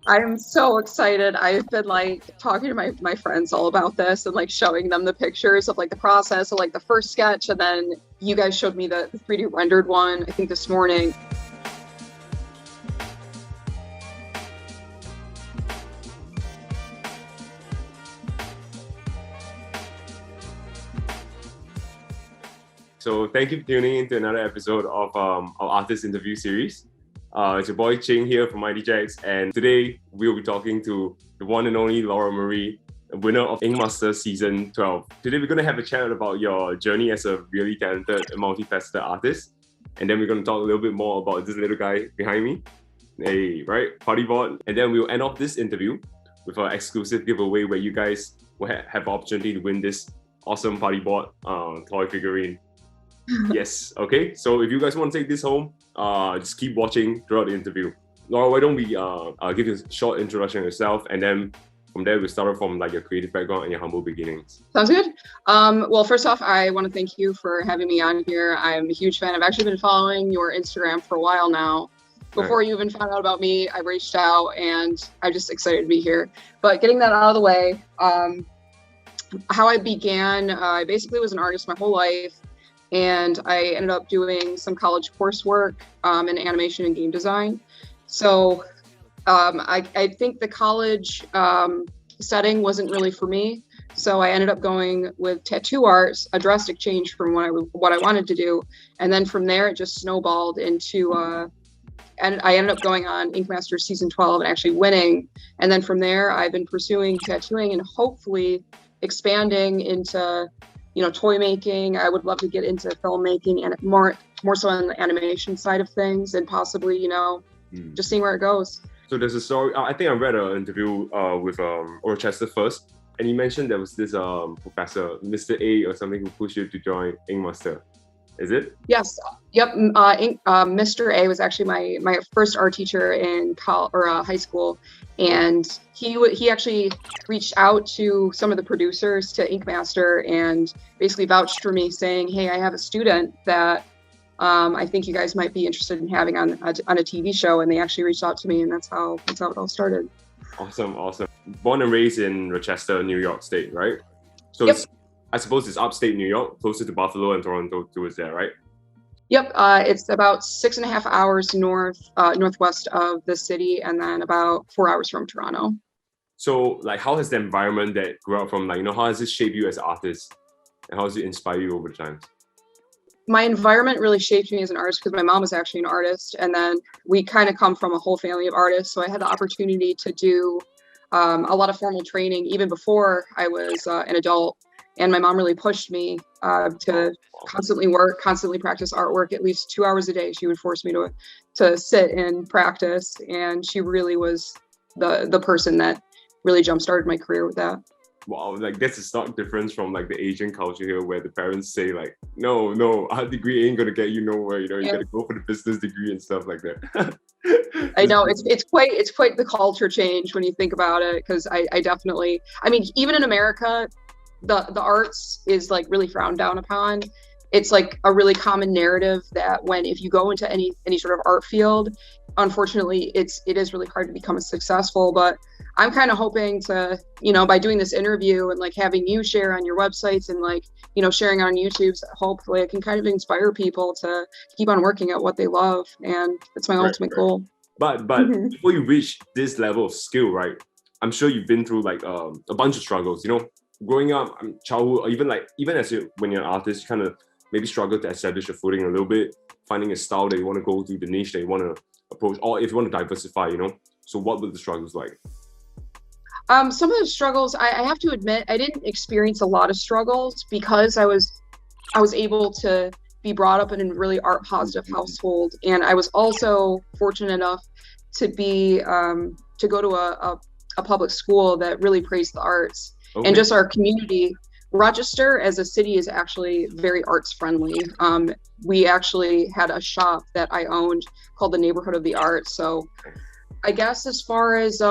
I'm so excited. I've been like talking to my friends all about this and like showing them the pictures of like the process of like the first sketch, and then you guys showed me the 3D rendered one, I think this morning. So thank you for tuning in to another episode of our artist interview series. It's your boy Ching here from Jaxx, and today we'll be talking to the one and only Laura Marie, winner of Ink Master Season 12. Today we're going to have a chat about your journey as a really talented and multifaceted artist, and then we're going to talk a little bit more about this little guy behind me, right, party board, and then we'll end off this interview with our exclusive giveaway where you guys will have the opportunity to win this awesome party board toy figurine. Yes, okay. So if you guys want to take this home, just keep watching throughout the interview. Laura, why don't we give you a short introduction of yourself, and then from there we'll start from like your creative background and your humble beginnings. Sounds good. Well, first off, I want to thank you for having me on here. I'm a huge fan. I've actually been following your Instagram for a while now. Before you even found out about me, I reached out and I'm just excited to be here. But getting that out of the way, how I began, I basically was an artist my whole life. And I ended up doing some college coursework in animation and game design. So I think the college setting wasn't really for me. So I ended up going with tattoo arts, a drastic change from what I wanted to do. And then from there, it just snowballed into, and I ended up going on Ink Master Season 12 and actually winning. And then from there, I've been pursuing tattooing and hopefully expanding into toy making. I would love to get into filmmaking and more so on the animation side of things, and possibly, just seeing where it goes. So there's a story, I think I read an interview with Rochester first, and he mentioned there was this professor, Mr. A or something, who pushed you to join Ink Master. Is it? Yes. Yep. Mr. A was actually my first art teacher in high school, and he actually reached out to some of the producers to Ink Master and basically vouched for me, saying, "Hey, I have a student that I think you guys might be interested in having on a TV show," and they actually reached out to me, and that's how it all started. Awesome. Born and raised in Rochester, New York State, right? So yep. I suppose it's upstate New York, closer to Buffalo and Toronto towards there, right? Yep, it's about 6.5 hours northwest of the city, and then about 4 hours from Toronto. So, like, how has the environment that grew up from, how has it shaped you as an artist, and how has it inspired you over time? My environment really shaped me as an artist because my mom was actually an artist, and then we kind of come from a whole family of artists. So I had the opportunity to do a lot of formal training even before I was an adult. And my mom really pushed me to constantly work, constantly practice artwork, at least 2 hours a day. She would force me to sit and practice. And she really was the person that really jump-started my career with that. Wow, that's a stark difference from the Asian culture here, where the parents say no, art degree ain't gonna get you nowhere. You gotta go for the business degree and stuff like that. I know it's quite the culture change when you think about it, because I definitely, even in America, the arts is really frowned down upon. It's a really common narrative that if you go into any sort of art field, unfortunately it is really hard to become successful. But I'm kind of hoping to, by doing this interview and having you share on your websites and sharing on YouTube, hopefully I can kind of inspire people to keep on working at what they love, and that's my ultimate goal. But before you reach this level of skill, right, I'm sure you've been through a bunch of struggles, growing up, childhood, or even when you're an artist, you kind of maybe struggle to establish your footing a little bit, finding a style that you want to go to, the niche that you want to approach, or if you want to diversify, So what were the struggles like? Some of the struggles, I have to admit, I didn't experience a lot of struggles because I was able to be brought up in a really art positive household, and I was also fortunate enough to be to go to a public school that really praised the arts. Okay. And just our community. Rochester as a city is actually very arts friendly. We actually had a shop that I owned called the Neighborhood of the Arts. So I guess as far as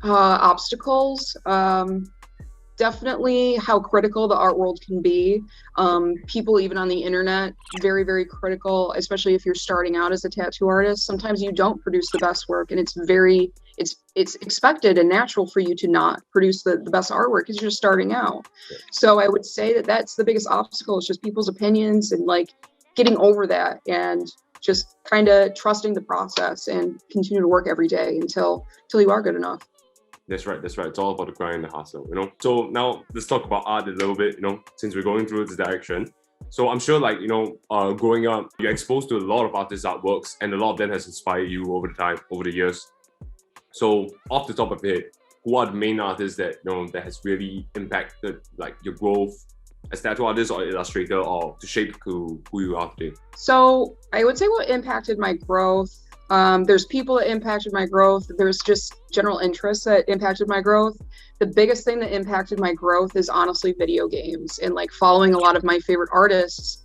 obstacles, definitely how critical the art world can be. People even on the internet, very, very critical, especially if you're starting out as a tattoo artist. Sometimes you don't produce the best work, and it's very it's expected and natural for you to not produce the best artwork because you're just starting out. So I would say that that's the biggest obstacle, is just people's opinions, and like getting over that and just kind of trusting the process and continue to work every day until you are good enough. That's right. It's all about the grind and the hustle, you know? So now let's talk about art a little bit, you know, since we're going through this direction. So I'm sure, like, you know, growing up, you're exposed to a lot of artists' artworks, and a lot of them has inspired you over the years. So off the top of your head, who are the main artists that, you know, that has really impacted like your growth as tattoo artist or illustrator, or to shape who you are today? So I would say what impacted my growth, there's people that impacted my growth. There's just general interests that impacted my growth. The biggest thing that impacted my growth is honestly video games, and like following a lot of my favorite artists.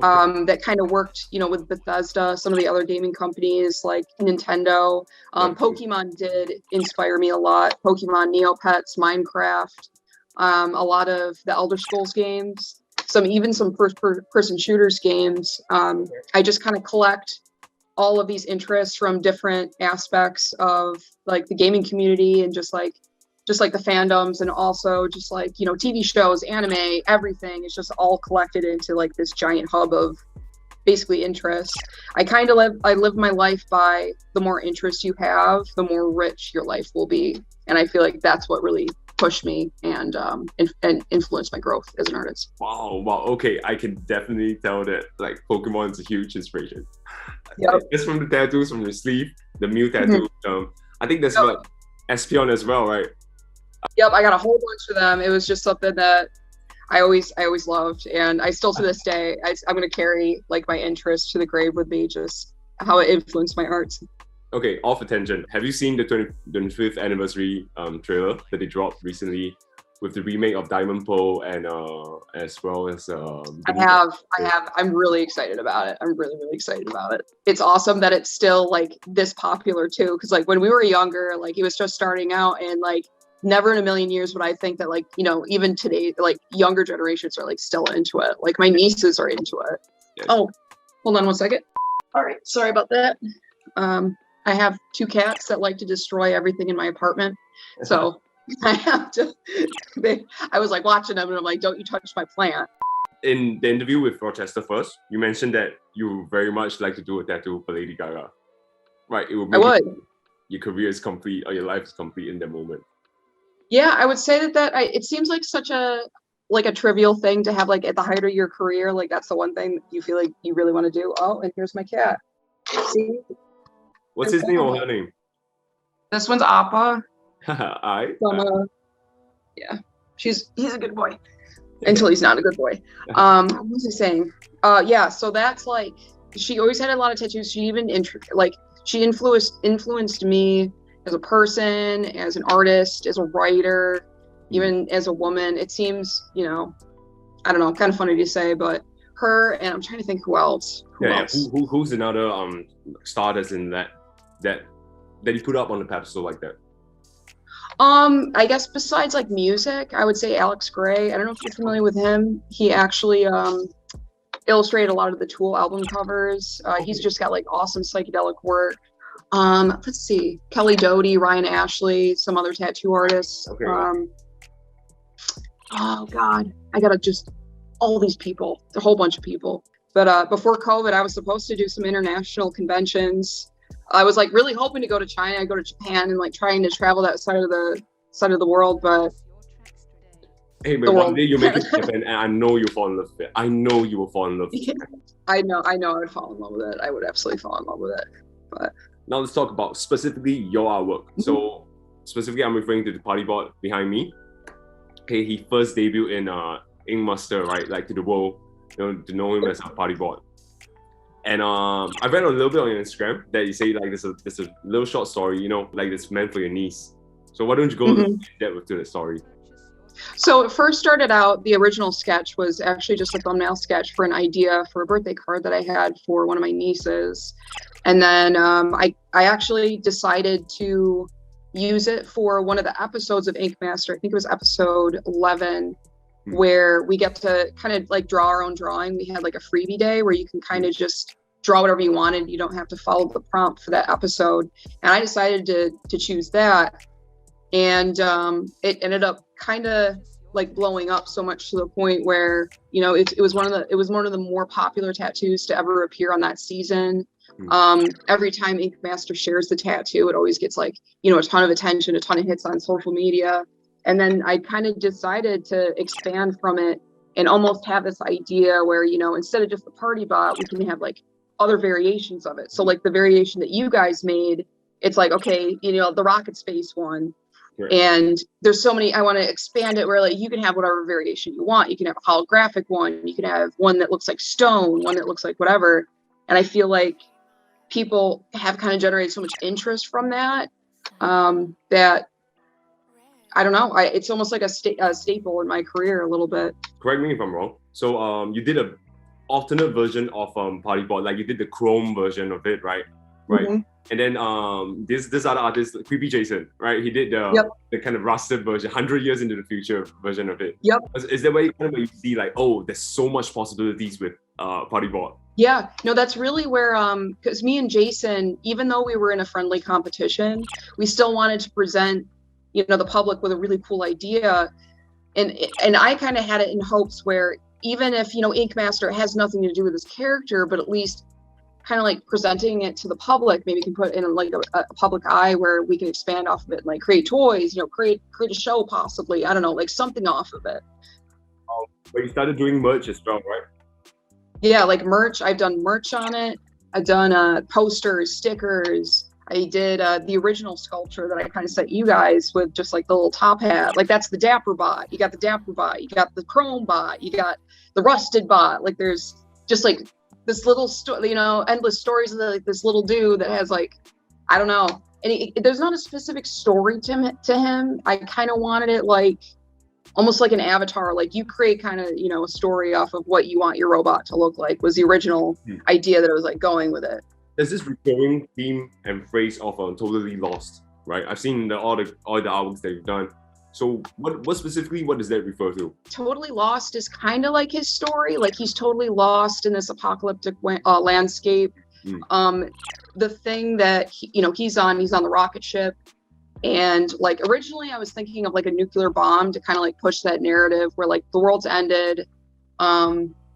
That kind of worked, you know, with Bethesda, some of the other gaming companies like Nintendo. Pokemon did inspire me a lot. Pokemon, Neopets, Minecraft, a lot of the Elder Scrolls games, even some first-person shooters games. I just kind of collect all of these interests from different aspects of like the gaming community, and just like the fandoms, and also just like, you know, TV shows, anime, everything is just all collected into like this giant hub of basically interest. I live my life by the more interest you have, the more rich your life will be. And I feel like that's what really pushed me and influenced my growth as an artist. Wow. Okay, I can definitely tell that like Pokemon is a huge inspiration. Yep. Just from the tattoos, from your sleeve, the Mew tattoo. I think that's what Espion as well, right? Yep, I got a whole bunch of them. It was just something that I always loved, and I still to this day, I'm gonna carry like my interest to the grave with me, just how it influenced my art. Okay, off attention. Have you seen the 25th anniversary trailer that they dropped recently with the remake of Diamond Pearl, and as well as I have. I'm really excited about it. I'm really excited about it. It's awesome that it's still like this popular too, because like when we were younger, like it was just starting out, and like never in a million years would I think that, like, you know, even today, like younger generations are like still into it. Like my nieces are into it. Yes. Oh, hold on one second. All right, sorry about that. I have 2 cats that like to destroy everything in my apartment, so I have to. I was like watching them, and I'm like, "Don't you touch my plant." In the interview with Rochester first, you mentioned that you very much like to do a tattoo for Lady Gaga, right? It would make your career is complete, or your life is complete in that moment. Yeah, I would say that it seems like such a trivial thing to have, like at the height of your career. Like that's the one thing that you feel like you really want to do. Oh, and here's my cat. See? What's his name or her name? This one's Appa. Yeah, he's a good boy until he's not a good boy. What was I saying? Yeah, so that's like, she always had a lot of tattoos. She even she influenced me as a person, as an artist, as a writer, even as a woman. It seems, you know, I don't know, kind of funny to say, but her, and I'm trying to think who else. Who's another star that's in that you put up on the pedestal like that? I guess besides like music, I would say Alex Gray. I don't know if you're familiar with him. He actually illustrated a lot of the Tool album covers. He's just got like awesome psychedelic work. Let's see, Kelly Doty, Ryan Ashley, some other tattoo artists. Okay. Oh God, I gotta just all these people, a whole bunch of people. But before COVID, I was supposed to do some international conventions. I was like really hoping to go to China, go to Japan, and like trying to travel that side of the world. But hey, but one day you make it to Japan, and I know you fall in love with it. I know you will fall in love with it. I know I would fall in love with it. I would absolutely fall in love with it. But now let's talk about specifically your artwork. Mm-hmm. So specifically, I'm referring to the party board behind me. Okay, he first debuted in Ink Master, right? Like to the world, you know, to know him as a party board. And I read a little bit on your Instagram that you say like there's a little short story, you know, like it's meant for your niece. So why don't you go into depth to the story? So it first started out, the original sketch was actually just a thumbnail sketch for an idea for a birthday card that I had for one of my nieces. And then I actually decided to use it for one of the episodes of Ink Master. I think it was episode 11, where we get to kind of like draw our own drawing. We had like a freebie day where you can kind of just draw whatever you wanted. You don't have to follow the prompt for that episode. And I decided to choose that. And it ended up kind of like blowing up so much to the point where, you know, it was one of the more popular tattoos to ever appear on that season. Every time Ink Master shares the tattoo, it always gets like, you know, a ton of attention, a ton of hits on social media. And then I kind of decided to expand from it and almost have this idea where, you know, instead of just the party bot, we can have like other variations of it. So like the variation that you guys made, it's like, okay, you know, the rocket space one. Right. And there's so many, I want to expand it where like you can have whatever variation you want. You can have a holographic one. You can have one that looks like stone, one that looks like whatever. And I feel like people have kind of generated so much interest from that, that I don't know. It's almost like a staple in my career a little bit. Correct me if I'm wrong. So you did a alternate version of Party Bot, like you did the chrome version of it, right? Right. Mm-hmm. And then this other artist, Creepy Jason, right? He did the kind of rusted version, 100 years into the future version of it. Yep. Is that where you see like, oh, there's so much possibilities with Party Bot? Yeah, no, that's really where, because me and Jason, even though we were in a friendly competition, we still wanted to present, you know, the public with a really cool idea. And I kind of had it in hopes where even if, you know, Ink Master has nothing to do with his character, but at least kind of like presenting it to the public, maybe can put in like a public eye where we can expand off of it, like create toys, you know, create a show possibly, I don't know, like something off of it. But you started doing merch as well, right? Yeah, like merch. I've done merch on it. I've done posters, stickers. I did the original sculpture that I kind of sent you guys with just like the little top hat. Like that's the Dapper bot. You got the Dapper bot. You got the Chrome bot. You got the Rusted bot. Like there's just like this little story, you know, endless stories of like this little dude that has like, I don't know. And there's not a specific story to him. I kind of wanted it like almost like an avatar, like you create kind of, you know, a story off of what you want your robot to look like was the original idea that I was like going with it. There's this recurring theme and phrase of totally lost, right? I've seen all the artworks that you've done. So what specifically, what does that refer to? Totally lost is kind of like his story. Like he's totally lost in this apocalyptic landscape. The thing that, he's on the rocket ship. And like originally I was thinking of like a nuclear bomb to kind of like push that narrative where like the world's ended.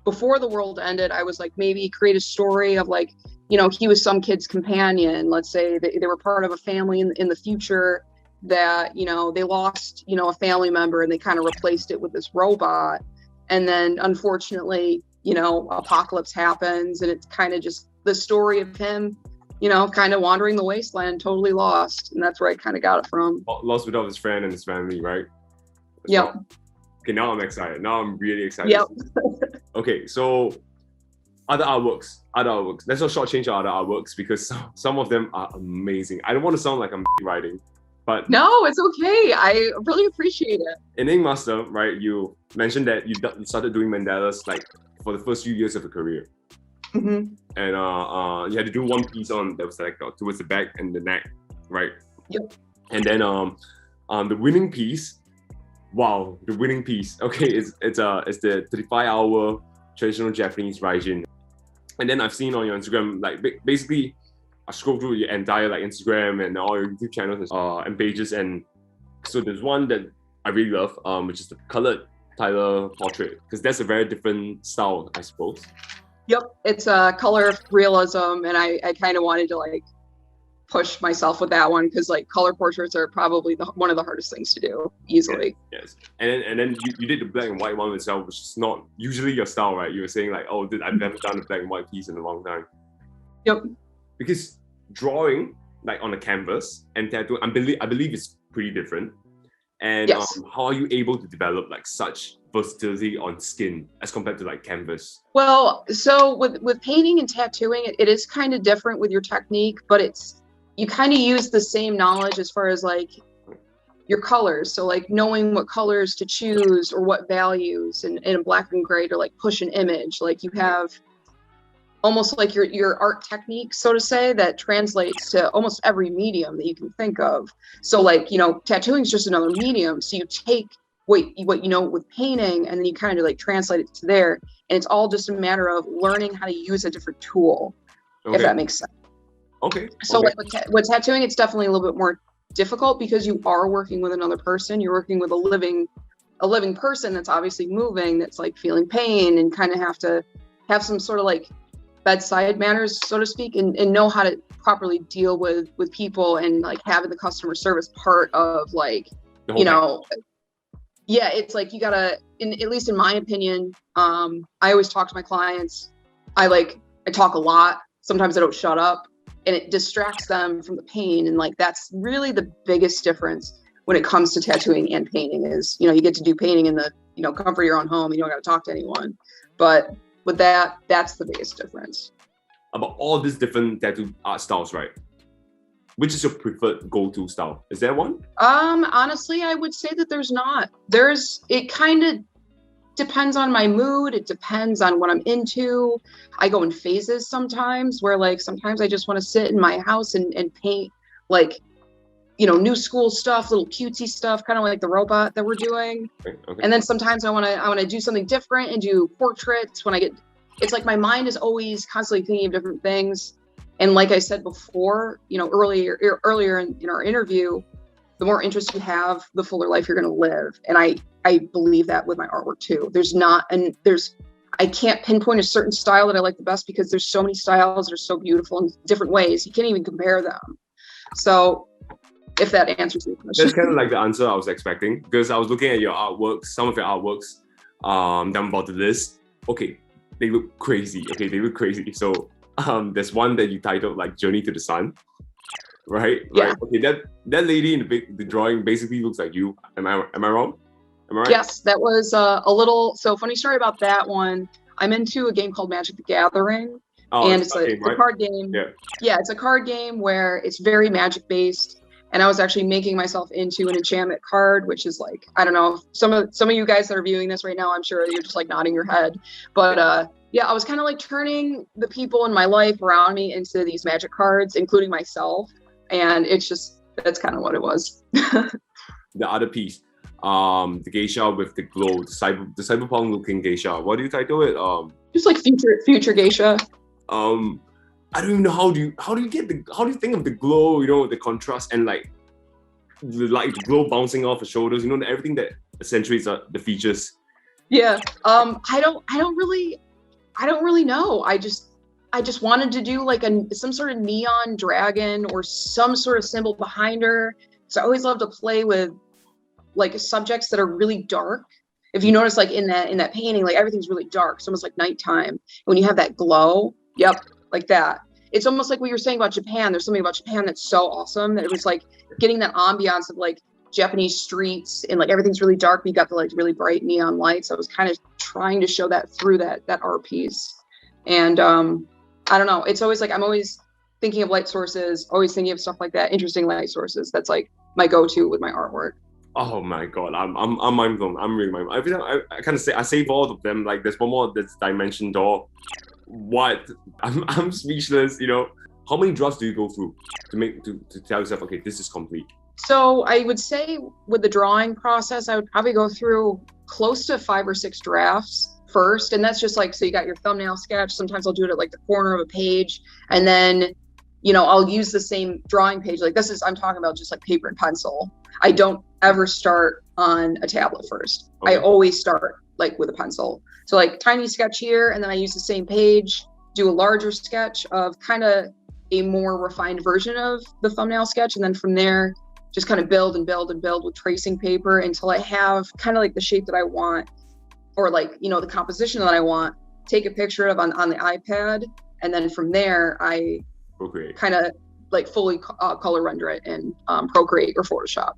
Before the world ended, I was like maybe create a story of like, you know, he was some kid's companion. Let's say they were part of a family in the future that, you know, they lost, you know, a family member and they kind of replaced it with this robot. And then unfortunately, you know, apocalypse happens and it's kind of just the story of him, you know, kind of wandering the wasteland, totally lost. And that's where I kind of got it from. Lost without his friend and his family, right? Yep. Okay, now I'm excited. Now I'm really excited. Yep. Okay, so other artworks. Let's not shortchange our other artworks because some of them are amazing. I don't want to sound like I'm writing, but no, it's okay. I really appreciate it. In Ink Master, right, you mentioned that you started doing mandalas like for the first few years of your career. Mm-hmm. And you had to do one piece on that was like towards the back and the neck, right? Yep. And then the winning piece. Wow, the winning piece. Okay, it's the 35-hour traditional Japanese Raijin. And then I've seen on your Instagram, like basically, I scroll through your entire like Instagram and all your YouTube channels and pages, and so there's one that I really love, which is the colored Tyler portrait, because that's a very different style, I suppose. Yep, it's a color realism, and I kind of wanted to like push myself with that one because like color portraits are probably one of the hardest things to do easily. Yes. And then you did the black and white one itself, which is not usually your style, right? You were saying like, oh, I've never done a black and white piece in a long time. Yep. Because drawing like on a canvas and tattoo, I believe it's pretty different. And yes. How are you able to develop like such versatility on skin as compared to like canvas? Well, so with painting and tattooing, it is kind of different with your technique, but you kind of use the same knowledge as far as like your colors. So like knowing what colors to choose or what values in black and gray to like push an image. Like you have almost like your art technique, so to say, that translates to almost every medium that you can think of. So like, you know, tattooing is just another medium. So you take what you know with painting and then you kind of like translate it to there. And it's all just a matter of learning how to use a different tool. if that makes sense. Okay. So like with tattooing, it's definitely a little bit more difficult because you are working with another person. You're working with a living person that's obviously moving, that's like feeling pain, and kind of have to have some sort of like bedside manners, so to speak, and know how to properly deal with people, and like having the customer service part of like, you know, yeah, it's like you gotta, at least in my opinion, I always talk to my clients. I talk a lot. Sometimes I don't shut up, and it distracts them from the pain. And like, that's really the biggest difference when it comes to tattooing and painting is, you know, you get to do painting in the, you know, comfort of your own home. You don't got to talk to anyone. But with that, that's the biggest difference. About all these different tattoo art styles, right? Which is your preferred go-to style? Is there one? Honestly, I would say that there's not. It kind of depends on my mood. It depends on what I'm into. I go in phases sometimes where like, sometimes I just want to sit in my house and paint like, you know, new school stuff, little cutesy stuff, kind of like the robot that we're doing. Okay. And then sometimes I want to do something different and do portraits when it's like my mind is always constantly thinking of different things. And like I said before, you know, earlier in our interview, the more interest you have, the fuller life you're going to live. And I believe that with my artwork too. I can't pinpoint a certain style that I like the best because there's so many styles that are so beautiful in different ways. You can't even compare them. So if that answers your question. That's kind of like the answer I was expecting, because I was looking at your artworks, some of your artworks, down about the list. Okay, they look crazy. So there's one that you titled like Journey to the Sun, right? Yeah. Right. Okay, that lady in the drawing basically looks like you. Am I wrong? Am I right? Yes, that was a little. So funny story about that one. I'm into a game called Magic the Gathering, and it's a card game. Yeah, it's a card game where it's very magic based. And I was actually making myself into an enchantment card, which is like, I don't know, some of you guys that are viewing this right now, I'm sure you're just like nodding your head. But yeah, I was kind of like turning the people in my life around me into these magic cards, including myself. And that's kind of what it was. The other piece, the geisha with the glow, the cyberpunk looking geisha. What do you title it? Just like future geisha. I don't even know how do you think of the glow, you know, the contrast and like the glow bouncing off the shoulders, you know, everything that accentuates the features. Yeah. I don't really know. I just wanted to do like some sort of neon dragon or some sort of symbol behind her. So I always love to play with like subjects that are really dark. If you notice, like in that painting, like everything's really dark. It's almost like nighttime. When you have that glow, yep, like that. It's almost like what you were saying about Japan. There's something about Japan that's so awesome that it was like getting that ambiance of like Japanese streets and like everything's really dark, but you got the like really bright neon lights. I was kind of trying to show that through that art piece. And I don't know. It's always like I'm always thinking of light sources, always thinking of stuff like that, interesting light sources. That's like my go-to with my artwork. Oh my god, I'm mind blown. I'm really mind blown. Every time I kind of say I save all of them. Like there's one more that's Dimension Door. What? I'm speechless. You know, how many drafts do you go through to tell yourself, okay, this is complete? So I would say with the drawing process, I would probably go through close to 5 or 6 drafts first, and that's just like, so you got your thumbnail sketch. Sometimes I'll do it at like the corner of a page, and then, you know, I'll use the same drawing page. Like I'm talking about just like paper and pencil. I don't ever start on a tablet first. Okay. I always start like with a pencil. So like tiny sketch here, and then I use the same page, do a larger sketch of kind of a more refined version of the thumbnail sketch. And then from there, just kind of build and build and build with tracing paper until I have kind of like the shape that I want, or like, you know, the composition that I want, take a picture of on the iPad. And then from there, I kind of like fully color render it in Procreate or Photoshop.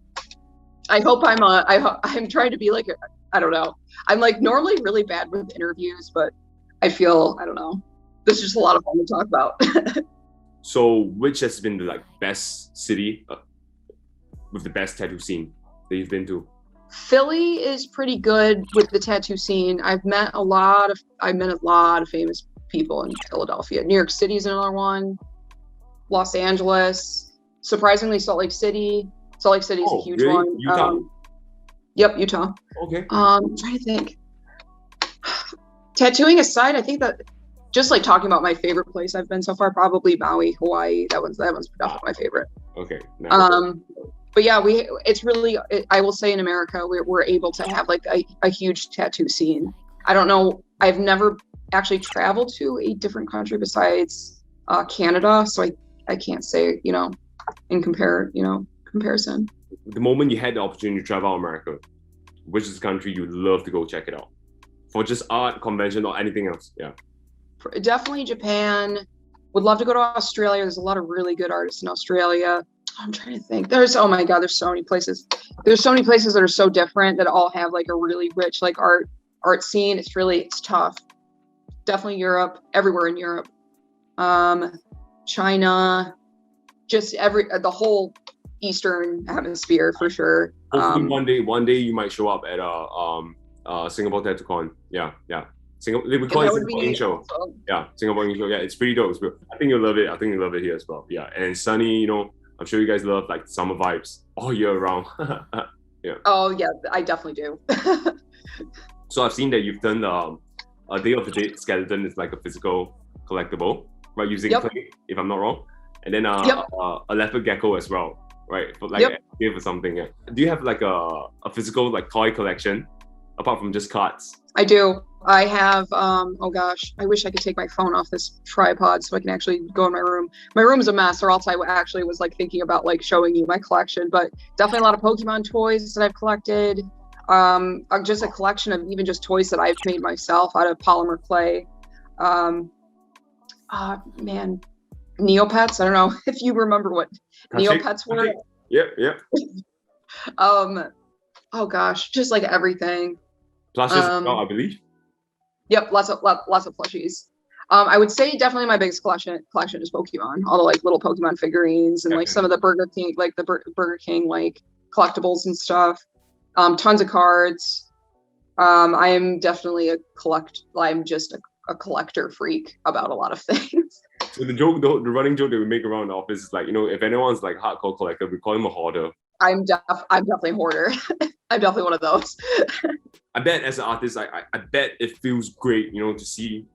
I hope I'm trying to be like, I don't know. I'm like normally really bad with interviews, but I feel, I don't know. This is just a lot of fun to talk about. So which has been the like best city with the best tattoo scene that you've been to? Philly is pretty good with the tattoo scene. I've met a lot of famous people in Philadelphia. New York City is another one. Los Angeles. Surprisingly, Salt Lake City. Salt Lake City is a huge one. Utah? Yep, Utah. Okay. I'm trying to think. Tattooing aside, I think that just like talking about my favorite place I've been so far, probably Maui, Hawaii. That one's definitely my favorite. Okay. Nice. But yeah, I will say in America, we're able to have like a huge tattoo scene. I don't know. I've never actually traveled to a different country besides Canada. So I can't say, in comparison. The moment you had the opportunity to travel America, which is the country you'd love to go check it out? For just art, convention, or anything else? Yeah. Definitely Japan. Would love to go to Australia. There's a lot of really good artists in Australia. I'm trying to think. Oh my God, there's so many places. There's so many places that are so different that all have like a really rich like art scene. It's tough. Definitely Europe, everywhere in Europe. China, just the whole Eastern hemisphere for sure. Hopefully one day you might show up at Singapore TattooCon. Yeah. We call it Singapore Ink Show. Awesome. Yeah, Singapore Ink Show. Yeah, it's pretty dope. I think you'll love it. I think you'll love it here as well. Yeah, and sunny, I'm sure you guys love like summer vibes all year round. Yeah. Oh yeah, I definitely do. So I've seen that you've done a Day of the Dead skeleton is like a physical collectible, right? Using clay, if I'm not wrong, and then a leopard gecko as well, right? For like for something. Yeah. Do you have like a physical like toy collection apart from just cards? I do. I have, oh gosh, I wish I could take my phone off this tripod so I can actually go in my room. My room is a mess, or else I actually was like thinking about like showing you my collection, but definitely a lot of Pokemon toys that I've collected. Just a collection of even just toys that I've made myself out of polymer clay. Man, Neopets. I don't know if you remember what Neopets were. Yeah. Oh gosh, just like everything. Plushes, I believe. Yep, lots of plushies. I would say definitely my biggest collection is Pokemon. All the like little Pokemon figurines and like some of the Burger King like collectibles and stuff. Tons of cards. I am definitely I'm just a collector freak about a lot of things. So the running joke that we make around the office is like, if anyone's like hardcore collector, we call him a hoarder. I'm definitely a hoarder. I'm definitely one of those. I bet as an artist, I bet it feels great, to see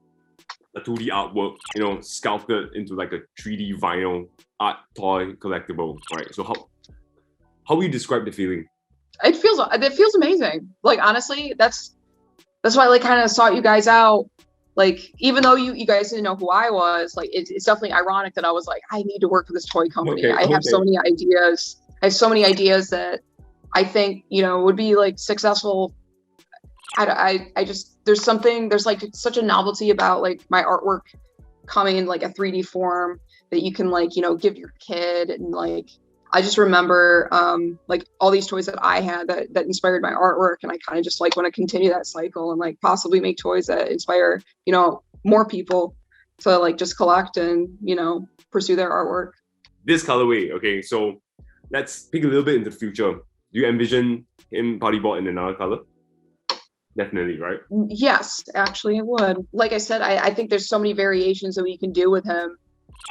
a 2D artwork, sculpted into like a 3D vinyl art toy collectible, right? So how would you describe the feeling? It feels amazing. Like honestly, that's why I like kind of sought you guys out. Like even though you guys didn't know who I was, like it's definitely ironic that I was like, I need to work for this toy company. I have so many ideas. I have so many ideas that I think would be like successful. I just there's like such a novelty about like my artwork coming in like a 3D form that you can like give your kid, and like I just remember like all these toys that I had that inspired my artwork, and I kind of just like want to continue that cycle and like possibly make toys that inspire more people to like just collect and pursue their artwork. This colorway, okay, so let's peek a little bit into the future. Do you envision him party board in another color? Definitely, right? Yes, actually it would. Like I said, I think there's so many variations that we can do with him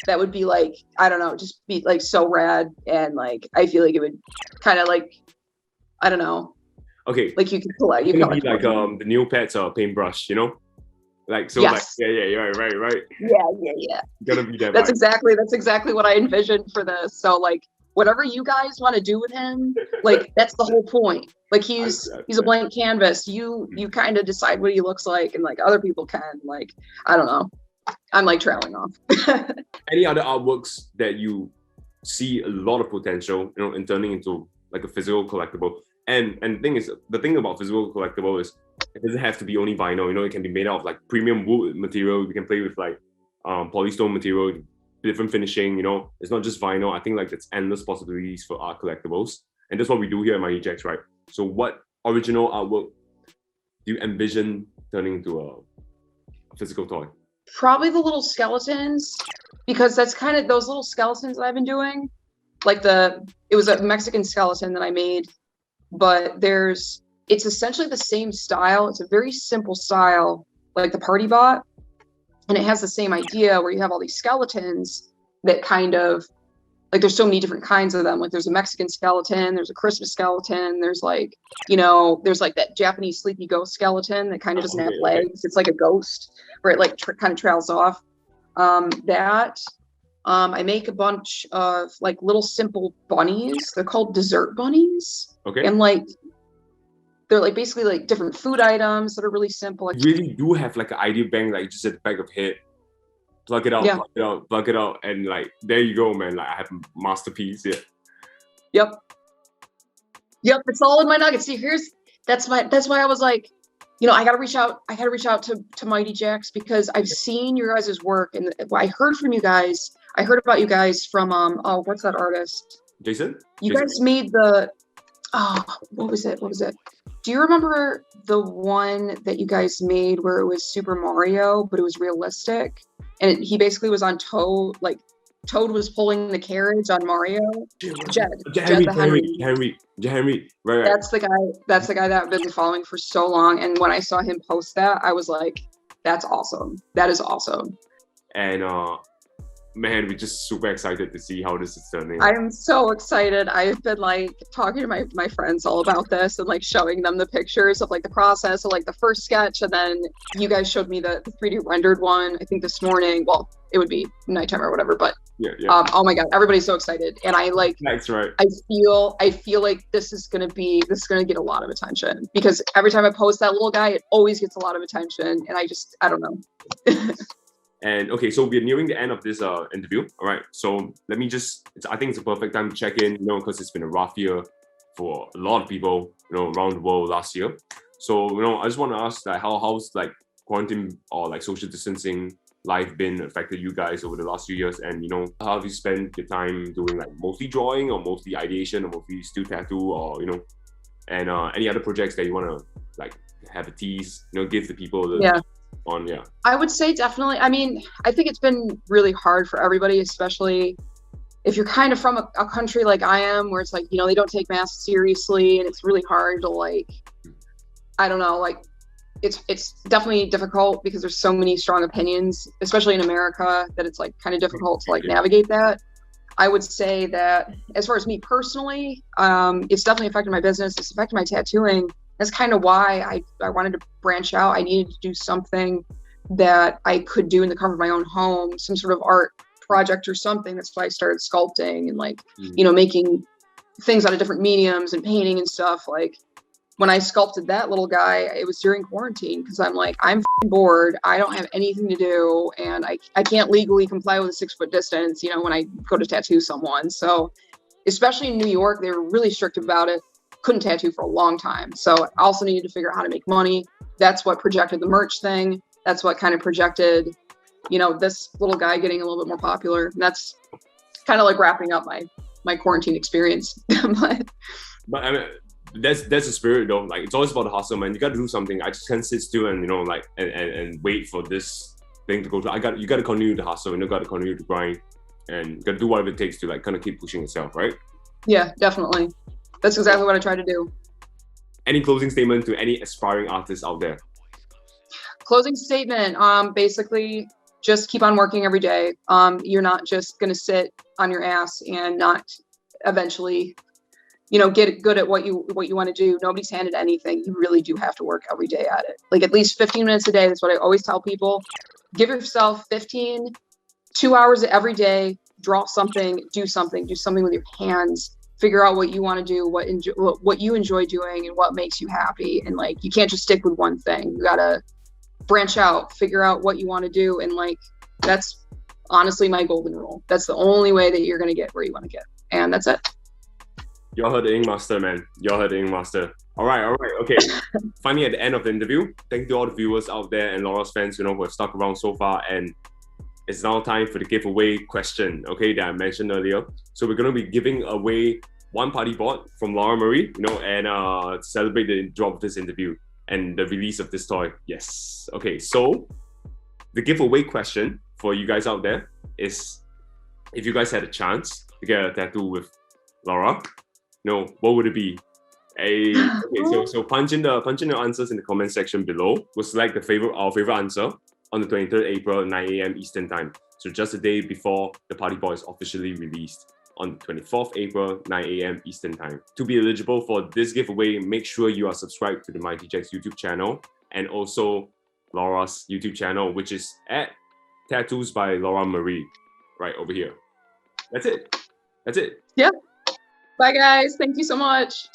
that would be like, I don't know, just be like so rad. And like, I feel like it would kind of like, I don't know. Okay. Like you can collect. You can be like the Neopets paintbrush, Like, so yes. Like, yeah, right. Yeah. Gotta be that. That's exactly what I envisioned for this. So like, whatever you guys want to do with him, like that's the whole point. Like he's a blank canvas. You kind of decide what he looks like, and like other people can. Like I don't know. I'm like trailing off. Any other artworks that you see a lot of potential, in turning into like a physical collectible? And the thing about physical collectible is it doesn't have to be only vinyl. It can be made out of like premium wood material. We can play with like polystone material, different finishing. It's not just vinyl. I think like there's endless possibilities for art collectibles, and that's what we do here at Mighty Jaxx, right? So what original artwork do you envision turning into a physical toy? Probably the little skeletons, because that's kind of those little skeletons that I've been doing. Like it was a Mexican skeleton that I made, but it's essentially the same style. It's a very simple style, like the Party Bot. And it has the same idea where you have all these skeletons that kind of like there's so many different kinds of them. Like there's a Mexican skeleton, there's a Christmas skeleton, there's like, you know, there's like that Japanese sleepy ghost skeleton that kind of doesn't have legs. It's like a ghost where it like kind of trails off. I make a bunch of like little simple bunnies. They're called dessert bunnies. Okay. And like they're like basically like different food items that are really simple. Like, you really do have like an idea bank, like just at the back of head. Plug it out, yeah. plug it out, plug it out, and like there you go, man. Like I have a masterpiece here. Yep. It's all in my nuggets. See, that's why I was like, you know, I gotta reach out to Mighty Jaxx because I've seen your guys' work and I heard from you guys. I heard about you guys from what's that artist? Jason? Guys made the what was it? Do you remember the one that you guys made where it was Super Mario, but it was realistic? And he basically was on Toad, like Toad was pulling the carriage on Mario. Henry. Right. That's the guy that I've been following for so long. And when I saw him post that, I was like, that's awesome. That is awesome. And man, we're just super excited to see how this is turning. I am so excited. I've been like talking to my friends all about this and like showing them the pictures of like the process of like the first sketch. And then you guys showed me the 3D rendered one, I think this morning. Well, it would be nighttime or whatever, but yeah. Oh my God, everybody's so excited. And I like, that's right. I feel like this is going to get a lot of attention because every time I post that little guy, it always gets a lot of attention. And I don't know. And okay, so we're nearing the end of this interview. All right, so let me I think it's a perfect time to check in, you know, because it's been a rough year for a lot of people, you know, around the world last year. So, you know, I just want to ask, like, how's like quarantine or like social distancing life been affected you guys over the last few years? And, you know, how have you spent your time doing like mostly drawing or mostly ideation or mostly still tattoo or, you know, and any other projects that you want to like have a tease, you know, give the people the I would say definitely. I mean, I think it's been really hard for everybody, especially if you're kind of from a country like I am, where it's like, you know, they don't take masks seriously and it's really hard to like, I don't know, like it's definitely difficult because there's so many strong opinions, especially in America, that it's like kind of difficult to like navigate that. I would say that as far as me personally, it's definitely affected my business. It's affected my tattooing. That's kind of why I wanted to branch out. I needed to do something that I could do in the comfort of my own home, some sort of art project or something. That's why I started sculpting and like, you know, making things out of different mediums and painting and stuff. Like when I sculpted that little guy, it was during quarantine because I'm like, I'm bored. I don't have anything to do. And I can't legally comply with a 6 foot distance, you know, when I go to tattoo someone. So especially in New York, they were really strict about it. Couldn't tattoo for a long time. So I also needed to figure out how to make money. That's what projected the merch thing. That's what kind of projected, you know, this little guy getting a little bit more popular. And that's kind of like wrapping up my quarantine experience. But I mean, that's the spirit though. Like it's always about the hustle, man. You got to do something. I just can't sit still and, you know, like and wait for this thing to go through. You got to continue to hustle and you got to continue to grind and got to do whatever it takes to like kind of keep pushing yourself, right? Yeah, definitely. That's exactly what I try to do. Any closing statement to any aspiring artists out there? Closing statement, basically just keep on working every day. You're not just going to sit on your ass and not eventually, you know, get good at what you want to do. Nobody's handed anything. You really do have to work every day at it. Like at least 15 minutes a day. That's what I always tell people. Give yourself 2 hours every day. Draw something, do something with your hands. Figure out what you want to do, what you enjoy doing and what makes you happy. And like, you can't just stick with one thing. You got to branch out, figure out what you want to do. And like, that's honestly my golden rule. That's the only way that you're going to get where you want to get. And that's it. Y'all heard the Ink Master, man. Y'all heard the Ink Master. All right. Okay. Finally, at the end of the interview, thank you to all the viewers out there and Laura's fans, you know, who have stuck around so far. And it's now time for the giveaway question, okay, that I mentioned earlier. So we're going to be giving away one party board from Laura Marie, you know, and to celebrate the drop of this interview and the release of this toy. Yes. Okay, so the giveaway question for you guys out there is, if you guys had a chance to get a tattoo with Laura, you know, what would it be? Okay, so punch in the answers in the comment section below. We'll select our favorite answer on the 23rd April, 9 a.m. Eastern Time. So just a day before the party board is officially released. on 24th April, 9 a.m. Eastern Time. To be eligible for this giveaway, make sure you are subscribed to the Mighty Jaxx YouTube channel and also Laura's YouTube channel, which is at Tattoos by Laura Marie, right over here. That's it. That's it. Yep. Bye, guys. Thank you so much.